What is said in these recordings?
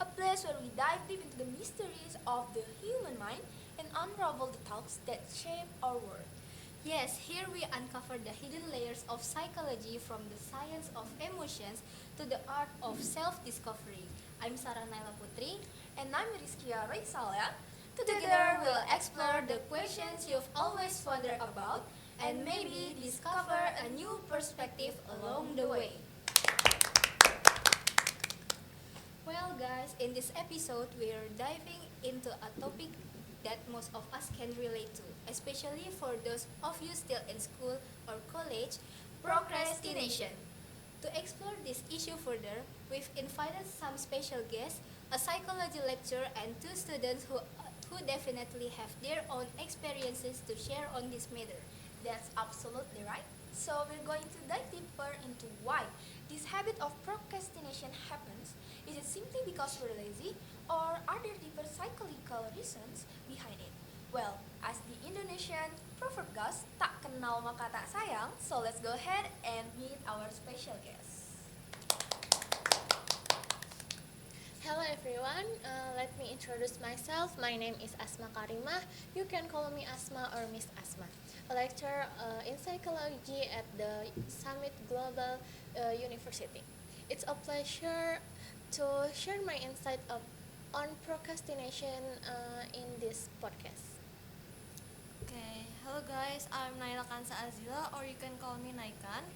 a place where we dive deep into the mysteries of the human mind and unravel the thoughts that shape our world. Yes, here we uncover the hidden layers of psychology from the science of emotions to the art of self-discovery. I'm Sarah Naila Putri. And I'm Rizkia Raisalia. Together we'll explore the questions you've always wondered about and maybe discover a new perspective along the way. Well, guys, in this episode, we're diving into a topic that most of us can relate to, especially for those of you still in school or college: procrastination. To explore this issue further, we've invited some special guests, a psychology lecturer, and two students who definitely have their own experiences to share on this matter. That's absolutely right. So we're going to dive deeper into why this habit of procrastination happens. Is it simply because we're lazy, or are there deeper psychological reasons behind it? Well, as the Indonesian proverb goes, tak kenal maka tak sayang. So let's go ahead and meet our special guest. Hello everyone, let me introduce myself. My name is Asma Karimah. You can call me Asma or Miss Asma. A lecturer in psychology at the Summit Global University. It's a pleasure to share my insight on procrastination in this podcast. Okay, hello guys, I'm Naila Kansa Azila, or you can call me Naikan.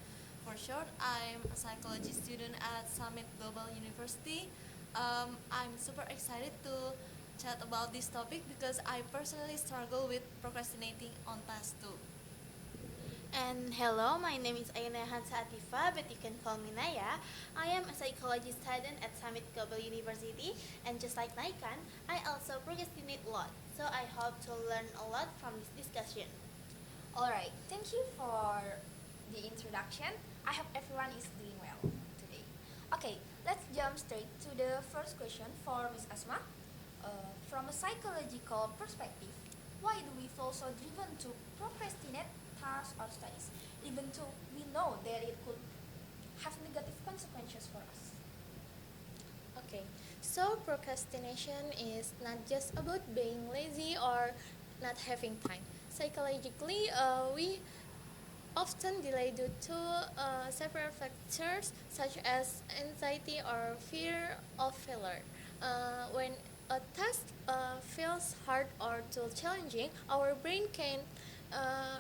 For short, I'm a psychology student at Summit Global University. I'm super excited to chat about this topic because I personally struggle with procrastinating on tasks too. And hello, my name is Aina Hansa Atifa, but you can call me Naya. I am a psychology student at Summit Global University, and just like Naikan, I also procrastinate a lot. So I hope to learn a lot from this discussion. Alright, thank you for the introduction. I hope everyone is doing well today. Okay, let's jump straight to the first question for Miss Asma. From a psychological perspective, why do we feel so driven to procrastinate tasks or studies, even though we know that it could have negative consequences for us? Okay, so procrastination is not just about being lazy or not having time. Psychologically, we often delay due to several factors such as anxiety or fear of failure. When a task feels hard or too challenging, our brain can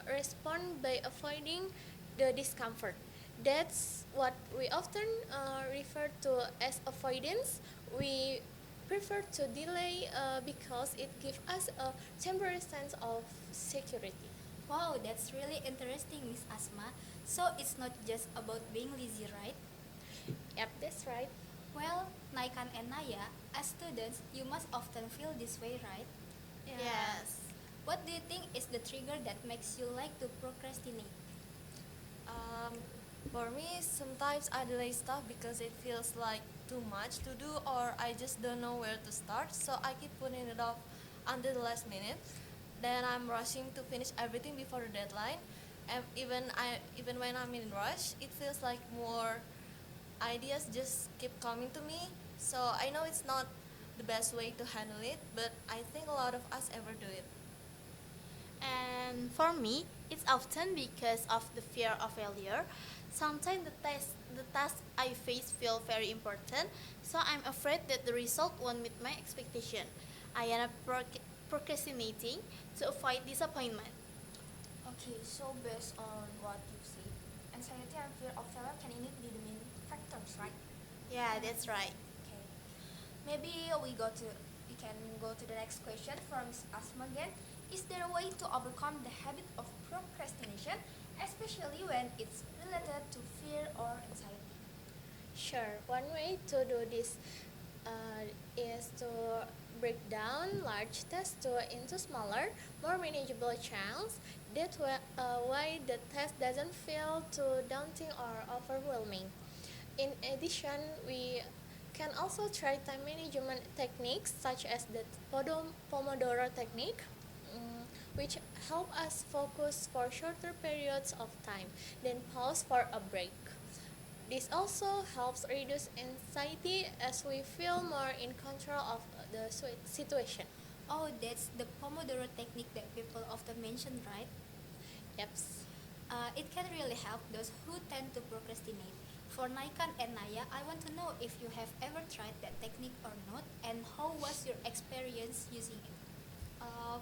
respond by avoiding the discomfort. That's what we often refer to as avoidance. We prefer to delay because it gives us a temporary sense of security. Wow, that's really interesting, Miss Asma. So it's not just about being lazy, right? Yep, that's right. Well, Naikan and Naya, as students, you must often feel this way, right? Yes. What do you think is the trigger that makes you like to procrastinate? Um, for me, sometimes I delay stuff because it feels like too much to do, or I just don't know where to start, so I keep putting it off until the last minute. Then I'm rushing to finish everything before the deadline, and even when I'm in rush, it feels like more ideas just keep coming to me. So I know it's not the best way to handle it, but I think a lot of us ever do it. And for me, it's often because of the fear of failure. Sometimes the task I face feel very important, so I'm afraid that the result won't meet my expectation. I end up procrastinating to avoid disappointment. Okay, so based on what you say, anxiety and fear of failure can indeed be the main factors, right? Yeah, that's right. Okay. Maybe we can go to the next question from Ms. Asma again. Is there a way to overcome the habit of procrastination, especially when it's related to fear or anxiety? Sure, one way to do this is to break down large tasks into smaller, more manageable chunks. That way the task doesn't feel too daunting or overwhelming. In addition, we can also try time management techniques such as the Pomodoro technique, which help us focus for shorter periods of time, then pause for a break. This also helps reduce anxiety as we feel more in control of the situation. Oh, that's the Pomodoro technique that people often mention, right? Yep. It can really help those who tend to procrastinate. For Naikan and Naya, I want to know if you have ever tried that technique or not, and how was your experience using it?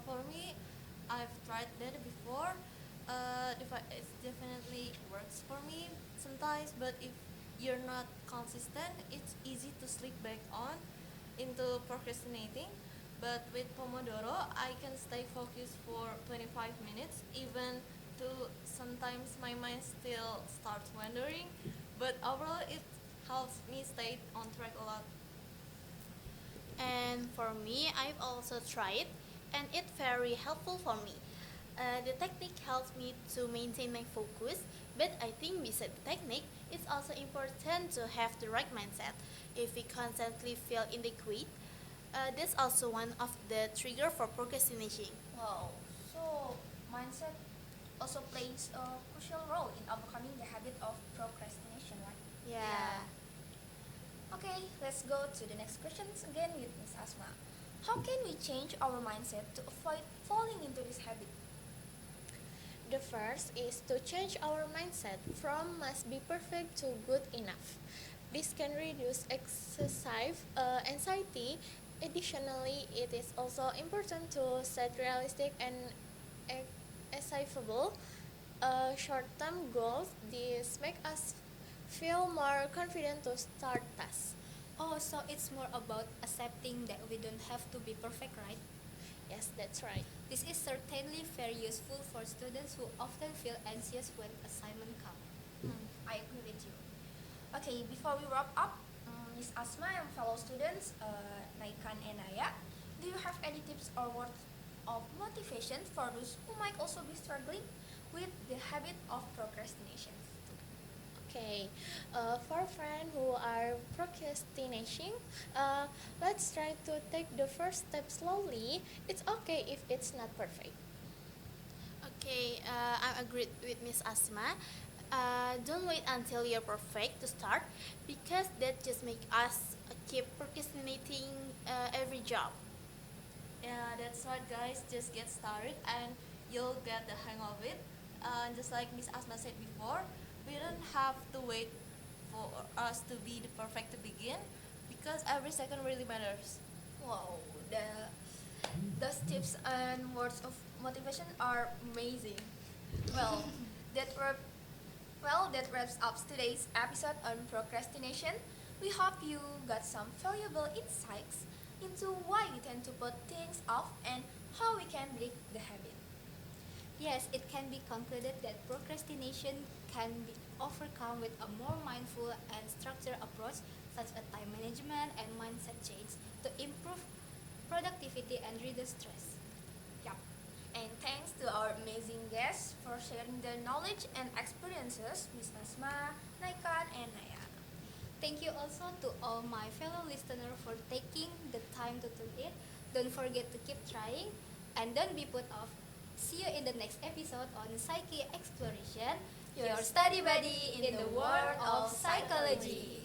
For me, I've tried that before. It definitely works for me sometimes, but if you're not consistent, it's easy to slip back on into procrastinating. But with Pomodoro, I can stay focused for 25 minutes, even though sometimes my mind still starts wandering. But overall, it helps me stay on track a lot. And for me, I've also tried, and it's very helpful for me. The technique helps me to maintain my focus, but I think besides the technique, it's also important to have the right mindset. If we constantly feel inadequate, that's also one of the trigger for procrastination. Wow, so mindset also plays a crucial role in overcoming the habit of procrastination, right? Yeah. Okay, let's go to the next questions again with Miss Asma. How can we change our mindset to avoid falling into this habit? The first is to change our mindset from must be perfect to good enough. This can reduce excessive anxiety. Additionally, it is also important to set realistic and achievable short-term goals. This make us feel more confident to start tasks. Oh, so it's more about accepting that we don't have to be perfect, right? Yes, that's right. This is certainly very useful for students who often feel anxious when assignment come. I agree with you. Okay, before we wrap up, Miss Asma and fellow students, Naikan and Naya, do you have any tips or words of motivation for those who might also be struggling with the habit of procrastination? Okay, for friends who are procrastinating, let's try to take the first step slowly. It's okay if it's not perfect. Okay, I agree with Miss Asma. Don't wait until you're perfect to start, because that just make us keep procrastinating every job. Yeah, that's right, guys. Just get started and you'll get the hang of it. Just like Miss Asma said before, we don't have to wait for us to be the perfect to begin because every second really matters. Wow, those tips and words of motivation are amazing. Well, that wrap, that wraps up today's episode on procrastination. We hope you got some valuable insights into why we tend to put things off and how we can break the habit. Yes, it can be concluded that procrastination can be overcome with a more mindful and structured approach, such as time management and mindset change, to improve productivity and reduce stress. Yup. And thanks to our amazing guests for sharing their knowledge and experiences, Miss Nasma, Naikan, and Naya. Thank you also to all my fellow listeners for taking the time to tune in. Don't forget to keep trying and don't be put off. See you in the next episode on Psyche Exploration, your study buddy in the world of psychology.